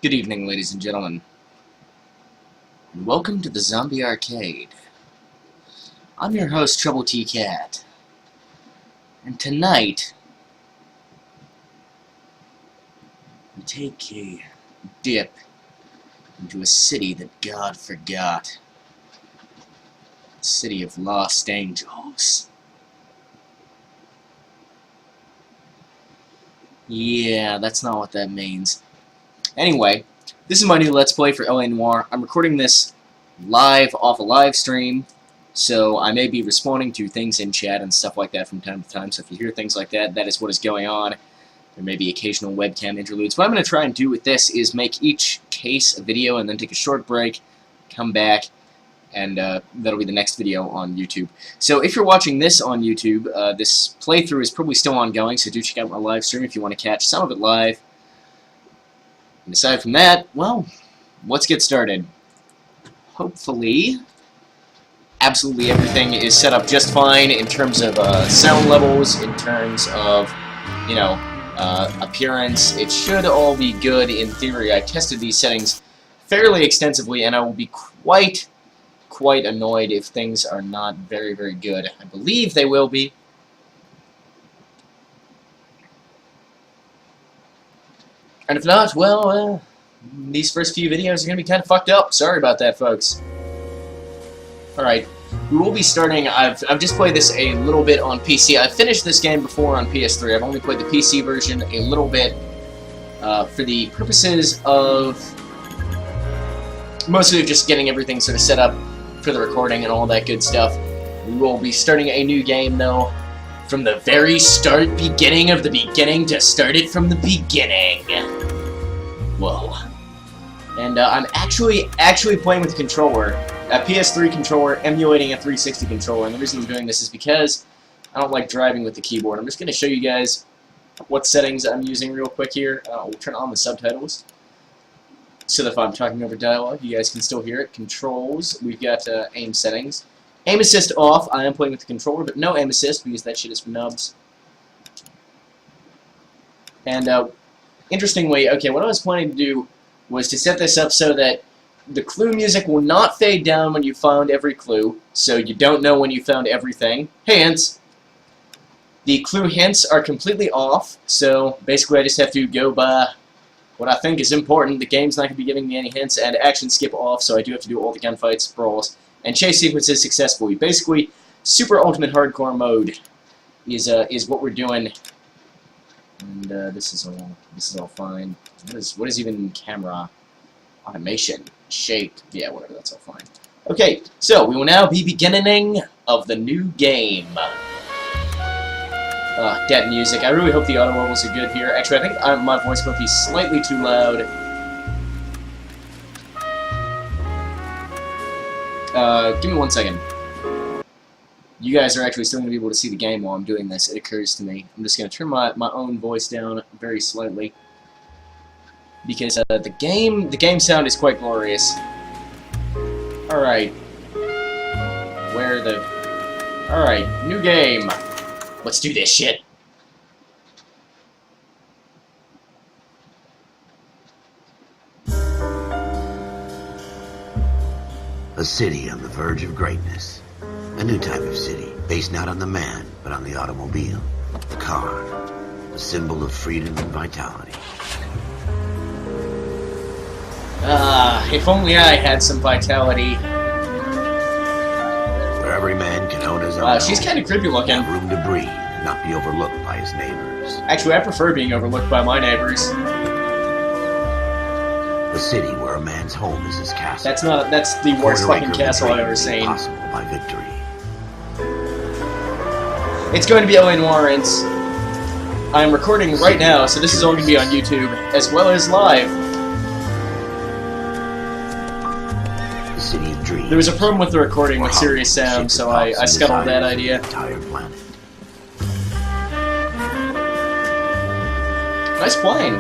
Good evening, ladies and gentlemen, and welcome to the Zombie Arcade. I'm your host, Troubletcat, and tonight we take a dip into a city that God forgot. The city of Lost Angels. Yeah, that's not what that means. Anyway, this is my new Let's Play for Noire. I'm recording this live off a live stream, so I may be responding to things in chat and stuff like that from time to time, so if you hear things like that, that is what is going on. There may be occasional webcam interludes. What I'm going to try and do with this is make each case a video and then take a short break, come back, and that'll be the next video on YouTube. So if you're watching this on YouTube, this playthrough is probably still ongoing, so do check out my live stream if you want to catch some of it live. And aside from that, well, let's get started. Hopefully, absolutely everything is set up just fine in terms of sound levels, in terms of, you know, appearance. It should all be good in theory. I tested these settings fairly extensively, and I will be quite annoyed if things are not very good. I believe they will be. And if not, well, these first few videos are going to be kind of fucked up. Sorry about that, folks. Alright, we will be starting. I've just played this a little bit on PC. I've finished this game before on PS3. I've only played the PC version a little bit for the purposes of mostly just getting everything sort of set up for the recording and all that good stuff. We will be starting a new game, though, from the very beginning of the beginning to start it from the beginning. Whoa. And I'm actually playing with a controller, a PS3 controller emulating a 360 controller, and the reason I'm doing this is because I don't like driving with the keyboard. I'm just going to show you guys what settings I'm using real quick here. We'll turn on the subtitles so that if I'm talking over dialogue, you guys can still hear it. Controls, we've got aim settings. Aim assist off. I am playing with the controller, but no aim assist because that shit is for nubs. And interestingly, okay, what I was planning to do was to set this up so that the clue music will not fade down when you found every clue, so you don't know when you found everything. Hints. The clue hints are completely off, so basically I just have to go by what I think is important. The game's not going to be giving me any hints, and action skip off, so I do have to do all the gunfights, brawls, and chase sequences successfully. Basically, super ultimate hardcore mode is what we're doing. And this is all fine. What is even camera automation shape? Yeah, whatever. That's all fine. Okay, so we will now be beginning of the new game. Dead music. I really hope the audio levels are good here. Actually, I think my voice might be slightly too loud. Give me 1 second. You guys are actually still going to be able to see the game while I'm doing this. It occurs to me. I'm just going to turn my own voice down very slightly because the game sound is quite glorious. All right. All right, new game. Let's do this shit. A city on the verge of greatness. A new type of city, based not on the man, but on the automobile. The car. A symbol of freedom and vitality. If only I had some vitality. Where every man can own his own. She's kind of creepy looking. Have room to breathe and not be overlooked by his neighbors. Actually, I prefer being overlooked by my neighbors. A city where a man's home is his castle. That's the worst fucking castle I've ever seen. Possible by victory. It's going to be Noire. I'm recording right now, so this is all going to be on YouTube, as well as live. The city of dreams. There was a problem with the recording with serious sound, so I scuttled that idea. Entire planet. Nice plane.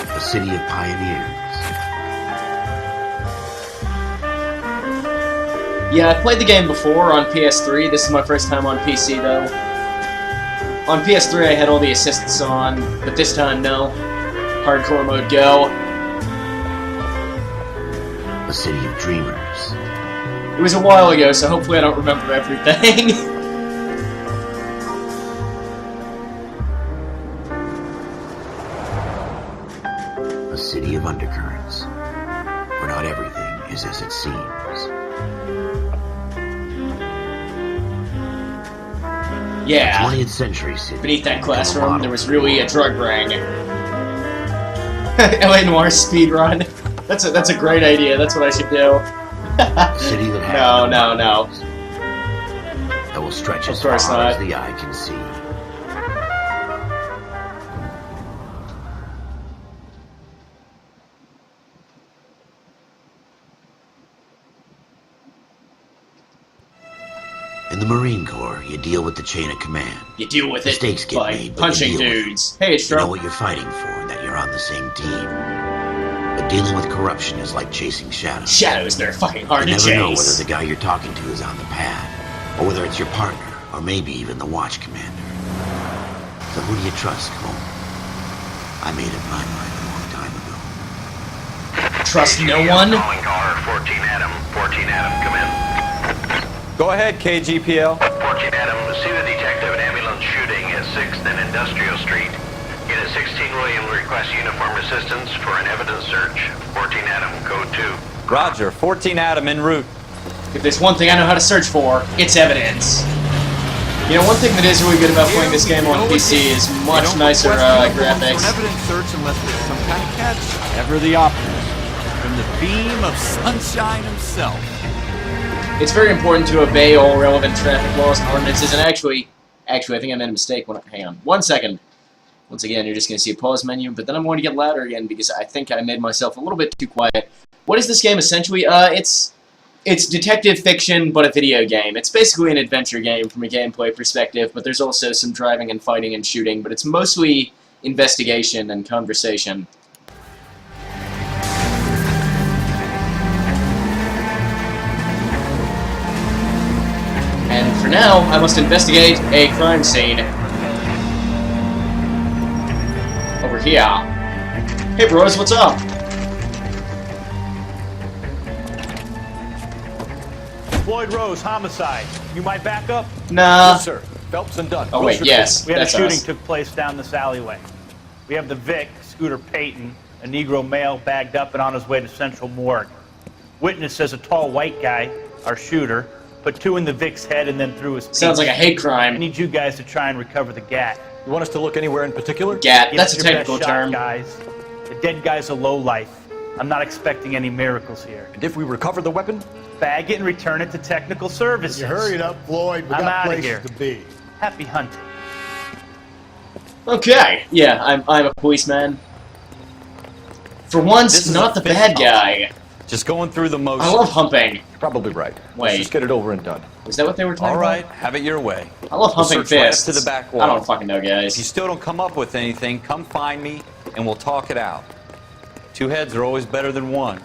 A city of pioneers. Yeah, I've played the game before on PS3. This is my first time on PC, though. On PS3, I had all the assists on, but this time, no. Hardcore mode, go. A city of dreamers. It was a while ago, so hopefully I don't remember everything. A city of undercurrents, where not everything is as it seems. Yeah. 20th century city. Beneath that classroom, there was really a drug ring. LA Noire speedrun. That's a great idea. That's what I should do. City that has No. That will stretch Of as course far not. as the eye can see. In the Marine Corps, you deal with the chain of command. You deal with it Mistakes get by made, but punching you deal with it. dudes. Hey, it's You know Trump. what you're fighting for and that you're on the same team. But dealing with corruption is like chasing shadows. Shadows, they're fucking hard You to never know whether chase. the guy you're talking to is on the pad, or whether it's your partner, or maybe even the watch commander. So who do you trust, Cole? I made up my mind a long time ago. Trust no one? Calling caller 14 Adam. 14 Adam, come in. Go ahead, KGPL. 14 Adam, see the detective, an ambulance shooting at 6th and Industrial Street. Unit 16 William requests uniform assistance for an evidence search. 14 Adam, code 2. Roger, 14 Adam en route. If there's one thing I know how to search for, it's evidence. You know, one thing that is really good about playing this game on PC is much nicer graphics. Evidence search unless there's some kind of catch. Ever the optimist. From the beam of sunshine himself. It's very important to obey all relevant traffic laws and ordinances, and actually, I think I made a mistake. Hang on, 1 second. Once again, you're just going to see a pause menu, but then I'm going to get louder again because I think I made myself a little bit too quiet. What is this game essentially? It's detective fiction, but a video game. It's basically an adventure game from a gameplay perspective, but there's also some driving and fighting and shooting, but it's mostly investigation and conversation. And for now, I must investigate a crime scene. Over here. Hey bros, what's up? Floyd Rose, homicide. You might back up? Nah. Yes, sir. Phelps and Dunn. Oh wait, yes, We had a that's shooting us. took place down this alleyway. We have the Vic, Scooter Payton, a Negro male bagged up and on his way to Central Morgue. Witness says a tall white guy, our shooter, put 2 in the Vic's head and then threw his piece. Sounds like a hate I crime. need you guys to try and recover the gat. You want us to look anywhere in particular? Gat, Give that's it a your technical best shot, term. guys. The dead guy's a low life. I'm not expecting any miracles here. And if we recover the weapon? Bag it and return it to technical services. You hurry it up, Floyd. We I'm got outta places here. to be. Happy hunting. Okay, yeah, I'm a policeman. For once, This is not a the fist bad bump. guy. Just going through the motions. I love humping. Probably right. Wait. Let's just get it over and done. Is that what they were talking All right, about? have it your way. I love We'll humping search right up fists. to the back I wall. don't fucking know, If you guys. still don't come up with anything, come find me and we'll talk it out. 2 heads are always better than 1.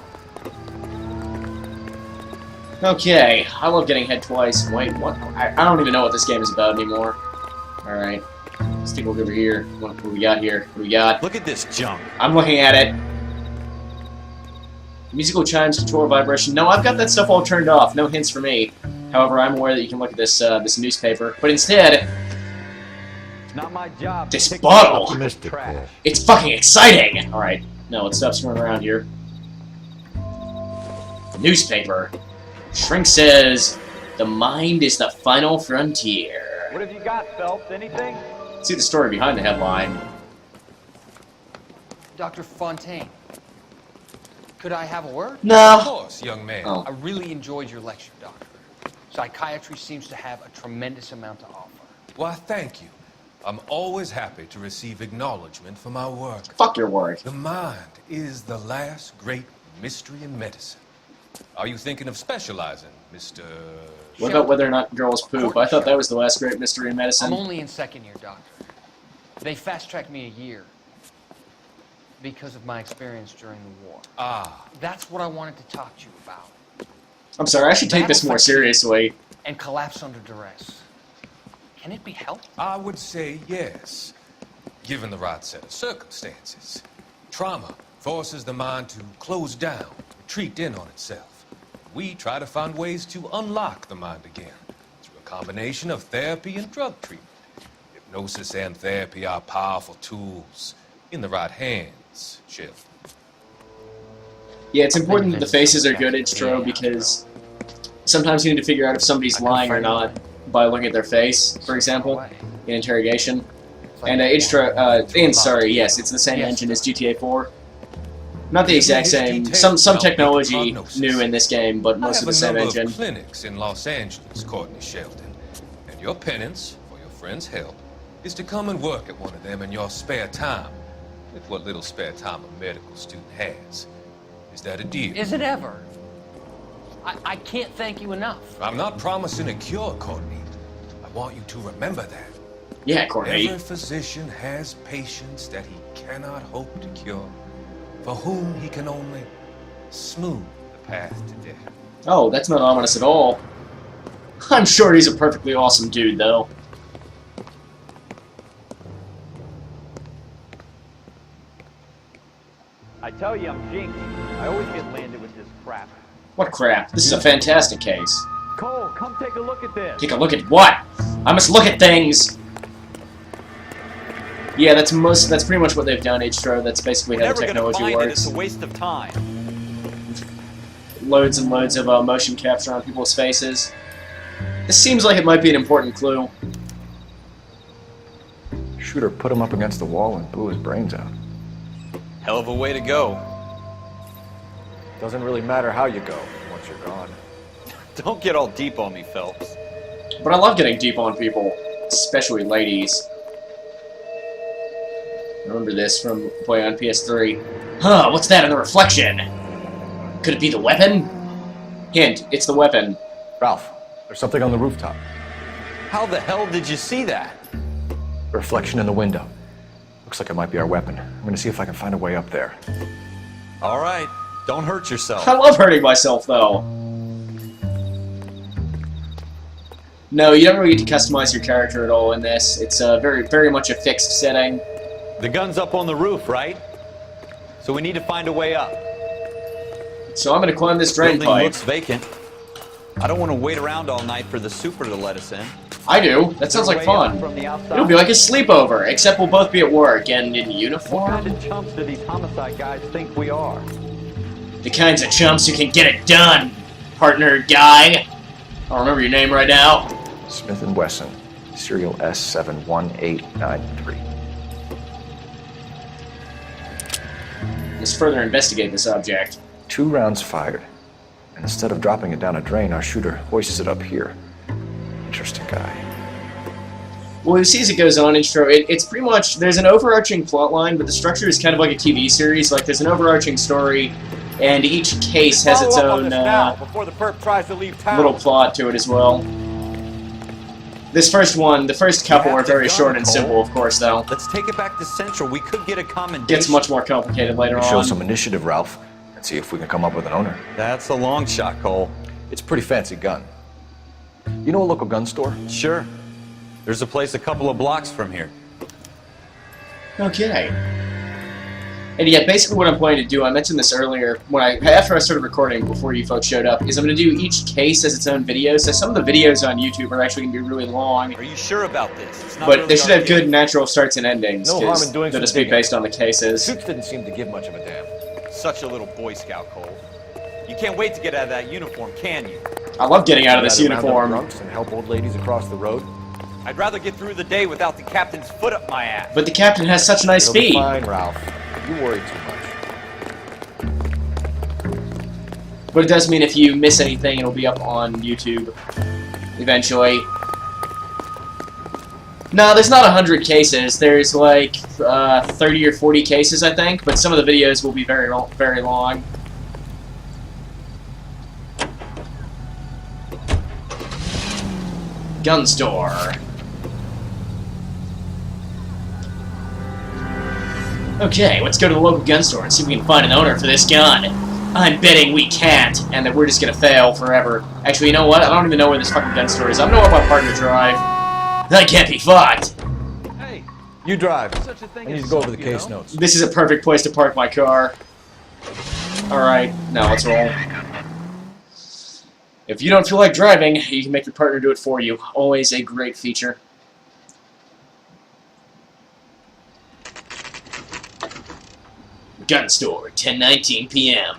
Okay, I love getting hit twice. Wait, what? I don't even know what this game is about anymore. Alright, let's take a look over here. What do we got here? What do we got? Look at this junk. I'm looking at it. Musical chimes, control vibration. No, I've got that stuff all turned off. No hints for me. However, I'm aware that you can look at this this newspaper. But instead, It's not my job. This to pick bottle. up the Optimistic, trash. Cole. it's fucking exciting! Alright, no, let's stop screwing around here. The newspaper. Shrink says, the mind is the final frontier. What have you got, Phelps? Anything? See the story behind the headline. Dr. Fontaine, could I have a word? Of No. course, young man. Oh. I really enjoyed your lecture, Doctor. Psychiatry seems to have a tremendous amount to offer. Why, thank you. I'm always happy to receive acknowledgement for my work. Fuck your work. The mind is the last great mystery in medicine. Are you thinking of specializing, Mr. What about whether or not girls poop? I thought that was the last great mystery in I'm medicine. only in second year, Doctor. They fast-tracked me a year because of my experience during the war. Ah, That's what I wanted to talk to you about. I'm sorry, I should take this more seriously. And collapse under duress. Can it be helped? I would say yes, given the right set of circumstances. Trauma forces the mind to close down, retreat in on itself. We try to find ways to unlock the mind again through a combination of therapy and drug treatment. Hypnosis and therapy are powerful tools in the right hands, Chef. Yeah, it's important that the faces are good, H-Tro, because sometimes you need to figure out if somebody's lying or not by looking at their face, for example, in interrogation. And sorry, yes, it's the same engine as GTA 4. Not the exact same. Some technology new in this game, but most of the same engine. I have a number of clinics in Los Angeles, Courtney Sheldon, and your penance for your friend's help is to come and work at one of them in your spare time, with what little spare time a medical student has. Is that a deal? Is it ever? I can't thank you enough. I'm not promising a cure, Courtney. I want you to remember that. Yeah, Courtney. Every physician has patients that he cannot hope to cure, for whom he can only smooth the path to death. Oh, that's not ominous at all. I'm sure he's a perfectly awesome dude, though. I tell you, I'm jinxed. I always get landed with this crap. What crap? This is a fantastic case. Cole, come take a look at this. Take a look at what? I must look at things! Yeah, that's pretty much what they've done, H-Tro. That's basically how the technology works. It's a waste of time. Loads and loads of motion capture on people's faces. This seems like it might be an important clue. Shooter put him up against the wall and blew his brains out. Hell of a way to go. Doesn't really matter how you go once you're gone. Don't get all deep on me, Phelps. But I love getting deep on people, especially ladies. Remember this from play on PS3. Huh, what's that in the reflection? Could it be the weapon? Hint, it's the weapon. Ralph, there's something on the rooftop. How the hell did you see that? A reflection in the window. Looks like it might be our weapon. I'm gonna see if I can find a way up there. All right, don't hurt yourself. I love hurting myself, though. No, you don't really get to customize your character at all in this. It's very much a fixed setting. The gun's up on the roof, right? So we need to find a way up. So I'm gonna climb this drain Building pipe. looks vacant. I don't want to wait around all night for the super to let us in. I do. That sounds like fun. It'll be like a sleepover, except we'll both be at work and in uniform. What kind of chumps do these homicide guys think we are? The kinds of chumps who can get it done, partner guy. I don't remember your name right now. Smith & Wesson, serial S71893. Let's further investigate this object. 2 rounds fired. And instead of dropping it down a drain, our shooter hoists it up here. Interesting guy. Well, you see as it goes on, Intro, it's pretty much, there's an overarching plot line, but the structure is kind of like a TV series. Like, there's an overarching story, and each case has its own before the perp tries to leave town. little plot to it as well. This first one, the first couple are very short and simple, of course, though. Let's take it back to Central. We could get a commendation. Gets much more complicated later on. Show some initiative, Ralph, and see if we can come up with an owner. That's a long shot, Cole. It's a pretty fancy gun. You know a local gun store? Sure. There's a place a couple of blocks from here. Okay. And yeah, basically what I'm planning to do, I mentioned this earlier, after I started recording, before you folks showed up, is I'm going to do each case as its own video. So some of the videos on YouTube are actually going to be really long. Are you sure about this? It's not But really they should have arcade. good natural starts and endings. No harm in doing they'll some just be digging. based on the cases. Suits didn't seem to give much of a damn. Such a little Boy Scout, Cole. You can't wait to get out of that uniform, can you? I love getting out of this Rather round up uniform. drunks and help old ladies across the road. I'd rather get through the day without the captain's foot up my ass. But the captain has such nice It'll be speed. fine, Ralph. You worry too much. But it does mean if you miss anything, it'll be up on YouTube eventually. No, there's not 100 cases. There's like 30 or 40 cases, I think. But some of the videos will be very long. Gun store. Okay, let's go to the local gun store and see if we can find an owner for this gun. I'm betting we can't, and that we're just gonna fail forever. Actually, you know what? I don't even know where this fucking gun store is. I don't know where my partner drive. I can't be fucked. Hey, You drive. Such a thing I need as to go over soap, the you case know? notes. This is a perfect place to park my car. Alright, now let's roll. If you don't feel like driving, you can make your partner do it for you. Always a great feature. Gun store, 10:19 p.m.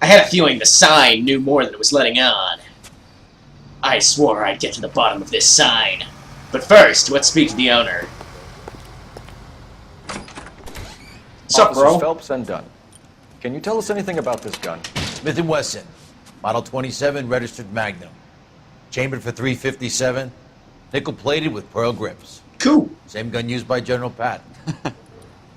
I had a feeling the sign knew more than it was letting on. I swore I'd get to the bottom of this sign. But first, let's speak to the owner. What's up, Officers bro? Phelps and Dunn. Can you tell us anything about this gun? Smith & Wesson, Model 27, registered Magnum. Chambered for .357, nickel-plated with pearl grips. Cool. Same gun used by General Patton.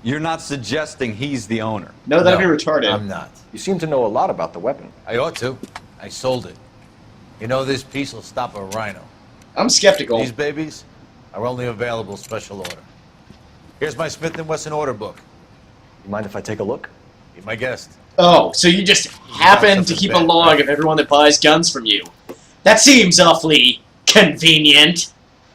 You're not suggesting he's the owner. No, that'd No, be retarded. I'm not. You seem to know a lot about the weapon. I ought to. I sold it. You know this piece will stop a rhino. I'm skeptical. These babies are only available special order. Here's my Smith & Wesson order book. You mind if I take a look? Be my guest. Oh, so you just happen to keep a log of everyone that buys guns from you. That seems awfully convenient.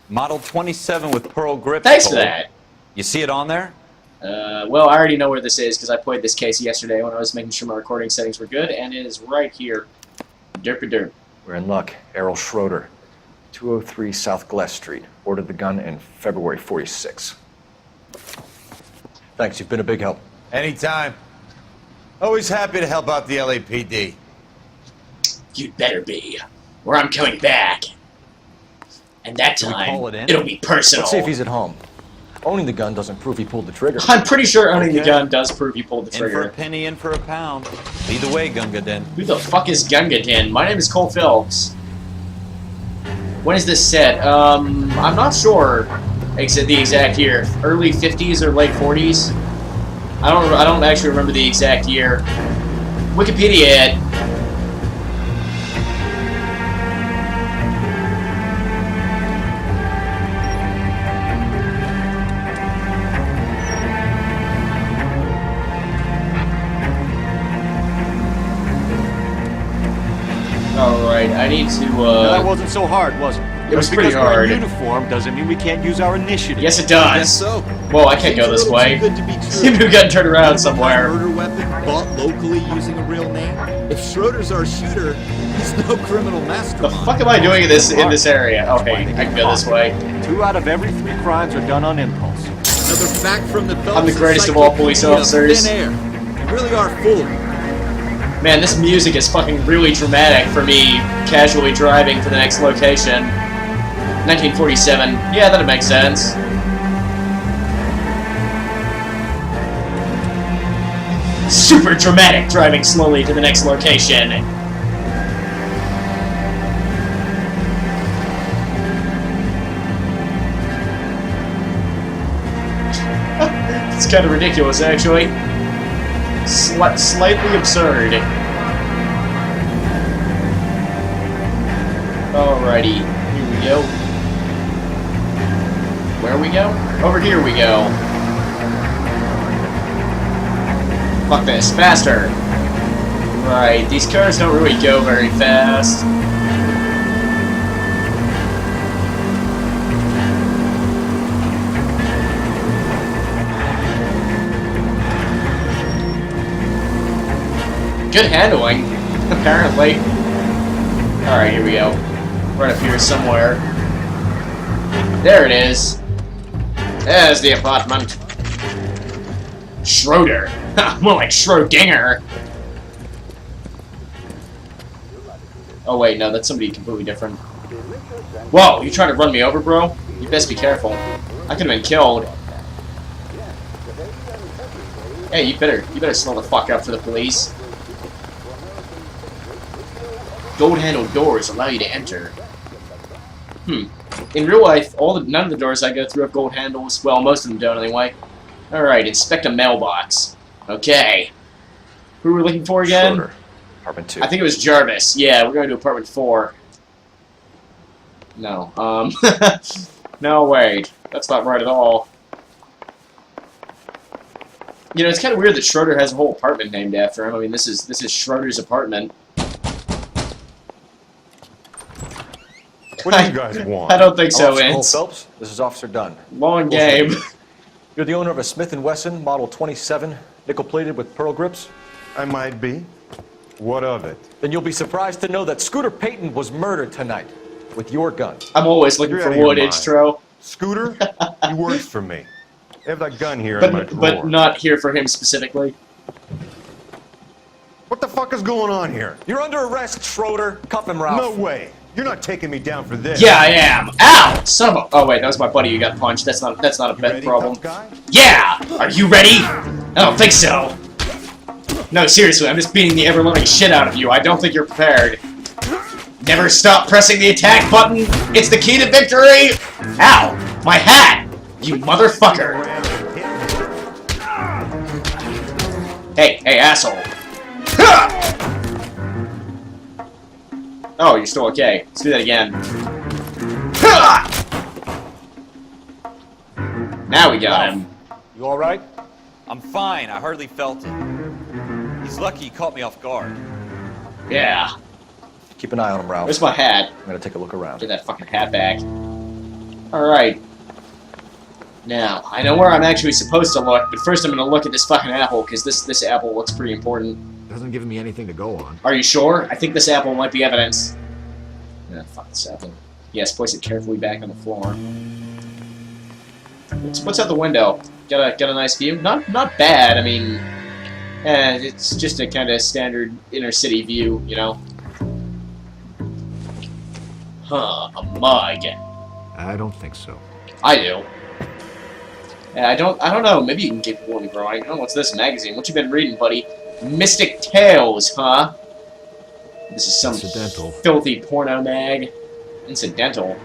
Model 27 with pearl grips. Thanks for Cole. that. You see it on there? Well, I already know where this is because I played this case yesterday when I was making sure my recording settings were good, and it is right here. Derpy derp. We're in luck. Errol Schroeder, 203 South Glass Street. Ordered the gun in February '46. Thanks, you've been a big help. Anytime. Always happy to help out the LAPD. You'd better be, or I'm coming back. And that Can we time, call it in? it'll be personal. Let's see if he's at home. Owning the gun doesn't prove he pulled the trigger. I'm pretty sure owning the Okay. gun does prove he pulled the In for a trigger. penny, in for a pound. Either way, Gunga Din. Who the fuck is Gunga Din? My name is Cole Phelps. When is this set? I'm not sure the exact year. Early 50s or late 40s? I don't actually remember the exact year. Wikipedia it. Alright, I need to, That wasn't so hard, was it? It was Just pretty because we're hard. in uniform doesn't mean we can't use our initiative. Yes, it does. so. Whoa, I can't go this way. Good to be true. Seem to have gotten turned around somewhere. Murder weapon bought locally using a real name. If Schroeder's our shooter, he's no criminal The mastermind. fuck am I doing in this area? Okay, I can go this way. 2 out of every 3 crimes are done on impulse. Another fact from the I'm the greatest of all police officers. Thin air. You really are full. Man, this music is fucking really dramatic for me casually driving to the next location. 1947. Yeah, that'd make sense. Super dramatic driving slowly to the next location. It's kind of ridiculous, actually. Slightly absurd. Alrighty, here we go. Where we go? Over here we go. Fuck this, faster! Right, these cars don't really go very fast. Good handling, apparently. Alright, here we go. Right up here somewhere. There it is. There's the apartment. Schroeder. More like Schrodinger. Oh wait, no, that's somebody completely different. Whoa, you trying to run me over, bro? You best be careful. I could have been killed. Hey, you better slow the fuck up for the police. Gold-handled doors allow you to enter. In real life, none of the doors I go through have gold handles. Well, most of them don't, anyway. Alright, inspect a mailbox. Okay. Who are we looking for again? Schroeder, apartment 2. I think it was Jarvis. Yeah, we're going to apartment 4. No, no, wait. That's not right at all. You know, it's kind of weird that Schroeder has a whole apartment named after him. I mean, this is Schroeder's apartment. What do you guys want? I don't think so, Officer Cole Vince. Phelps, this is Officer Dunn. Long game. You're the owner of a Smith & Wesson Model 27, nickel-plated with pearl grips? I might be. What of it? Then you'll be surprised to know that Scooter Payton was murdered tonight with your gun. I'm always looking You're for out of your woodage, mind. Tro. Scooter? He works for me. I have that gun here in my drawer. But not here for him specifically. What the fuck is going on here? You're under arrest, Schroeder. Cuff him, Ralph. No way. You're not taking me down for this. Yeah, I am. Ow! Son of a... Oh, wait, that was my buddy who got punched. That's not a bad Ready, problem. tough guy? Yeah! Are you ready? I don't think so. No, seriously, I'm just beating the ever-loving shit out of you. I don't think you're prepared. Never stop pressing the attack button. It's the key to victory. Ow! My hat! You motherfucker! Hey, asshole. Oh, you're still okay. Let's do that again. Now we got him. You all right? I'm fine. I hardly felt it. He's lucky he caught me off guard. Yeah. Keep an eye on him, Ralph. Where's my hat? I'm gonna take a look around. Get that fucking hat back. Alright. Now, I know where I'm actually supposed to look, but first I'm gonna look at this fucking apple, because this apple looks pretty important. Doesn't give me anything to go on. Are you sure? I think this apple might be evidence. Nah, fuck this apple. Yes, place it carefully back on the floor. What's out the window? Got a nice view? Not bad, I mean... it's just a kind of standard inner city view, you know? Huh, a mug. I don't think so. I do. Yeah, I don't know, maybe you can keep warm growing. Oh, what's this magazine? What you been reading, buddy? Mystic Tales, huh? This is some Incidental. filthy porno mag. Incidental.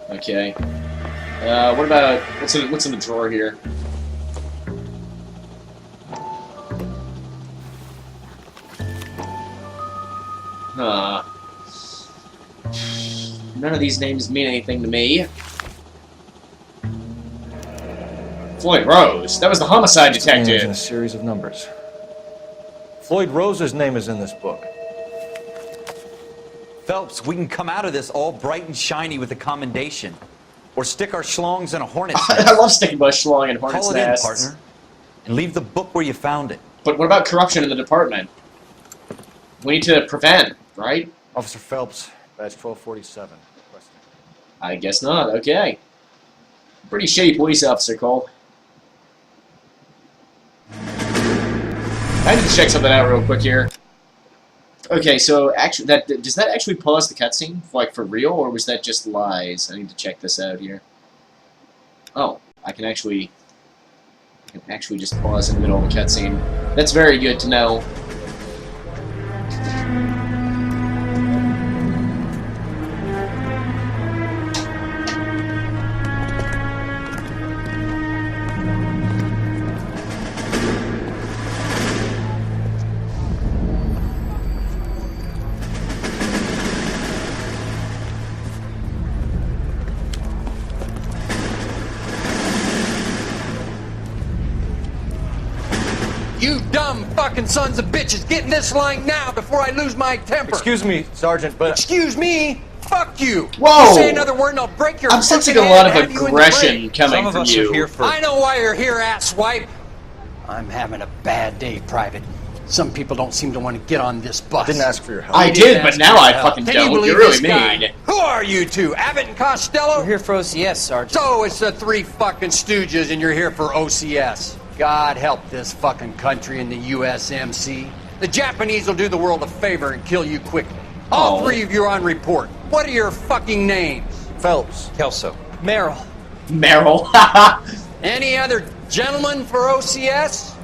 Okay. What about what's in the drawer here? Huh. None of these names mean anything to me. Floyd Rose. That was the homicide Names in a detective. series of numbers. Floyd Rose's name is in this book. Phelps, we can come out of this all bright and shiny with a commendation. Or stick our schlongs in a hornet's nest. I love sticking my schlong in hornet's Call it in, nests. partner. And leave the book where you found it. But what about corruption in the department? We need to prevent, right? Officer Phelps, badge 1247. Requesting. I guess not. Okay. Pretty shitty police officer, Cole. I need to check something out real quick here. Okay, so actually, does that actually pause the cutscene, like for real, or was that just lies? I need to check this out here. Oh, I can actually just pause in the middle of a cutscene. That's very good to know. You dumb fucking sons of bitches, get in this line now before I lose my temper. Excuse me, Sergeant, but... Excuse me? Fuck you. Whoa! You say another word and I'll break your I'm sensing a fucking lot head of and have you in the aggression grave. coming Some of from us you. are here for... I know why you're here, asswipe. I'm having a bad day, Private. Some people don't seem to want to get on this bus. Didn't ask for your help. I did, but now I fucking Can you don't. believe You're really this guy? mean. Who are you two? Abbott and Costello? We're here for OCS, Sergeant. So it's the three fucking stooges and you're here for OCS. God help this fucking country and the USMC. The Japanese will do the world a favor and kill you quickly. All three of you are on report. What are your fucking names? Phelps. Kelso. Merrill. Merrill. Any other gentlemen for OCS?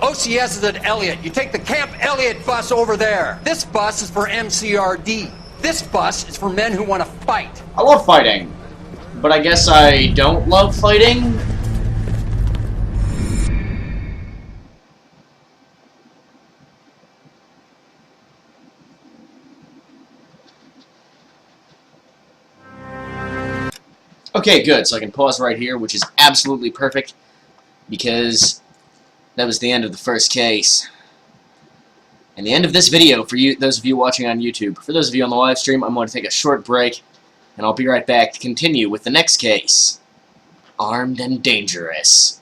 OCS is at Elliott. You take the Camp Elliott bus over there. This bus is for MCRD. This bus is for men who want to fight. I love fighting, but I guess I don't love fighting. Okay, good. So I can pause right here, which is absolutely perfect, because that was the end of the first case. And the end of this video for you, those of you watching on YouTube. For those of you on the live stream, I'm going to take a short break, and I'll be right back to continue with the next case. Armed and Dangerous.